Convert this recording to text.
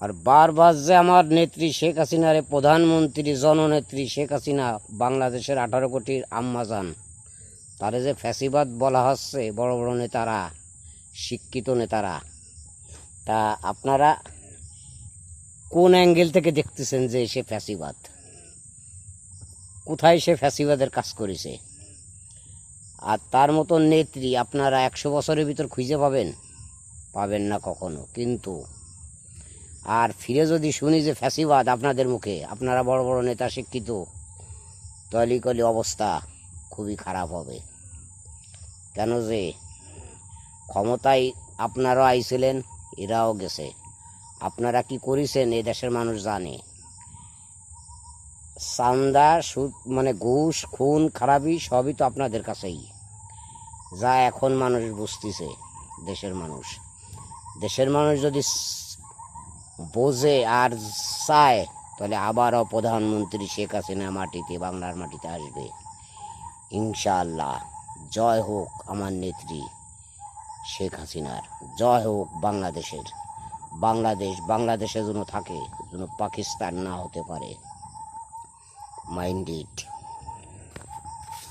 আর বারবার যে আমার নেত্রী শেখ হাসিনার প্রধানমন্ত্রী জননেত্রী শেখ হাসিনা বাংলাদেশের 18 কোটির আম্মাজান তারে যে ফ্যাসিবাদ বলা হচ্ছে বড় বড় নেতারা, শিক্ষিত নেতারা, তা আপনারা কোন অ্যাঙ্গেল থেকে দেখতেছেন যে সে ফ্যাসিবাদ? কোথায় সে ফ্যাসিবাদের কাজ করেছে? আর তার মতো নেত্রী আপনারা 100 বছরের ভিতর খুঁজে পাবেন না কখনো। কিন্তু আর ফিরে যদি শুনি যে ফ্যাসিবাদ আপনাদের মুখে, আপনারা বড় বড় নেতা শিক্ষিত, তলিকলি অবস্থা খুবই খারাপ হবে। কেন যে ক্ষমতায় আপনারাও আইছিলেন, এরাও গেছে। আপনারা কি করেছেন এ দেশের মানুষ জানে। চান্দা, সুদ, মানে ঘুষ, খুন, খারাপি সবই তো আপনাদের কাছেই, যা এখন মানুষ বুঝতেছে। দেশের মানুষ যদি বোঝে আর চায়, তাহলে আবারও প্রধানমন্ত্রী শেখ হাসিনা মাটিতে, বাংলার মাটিতে আসবে ইনশাআল্লাহ। জয় হোক আমার নেত্রী শেখ হাসিনার, জয় হোক বাংলাদেশের। বাংলাদেশে যেন থাকে, যেন পাকিস্তান না হতে পারে। Mind it.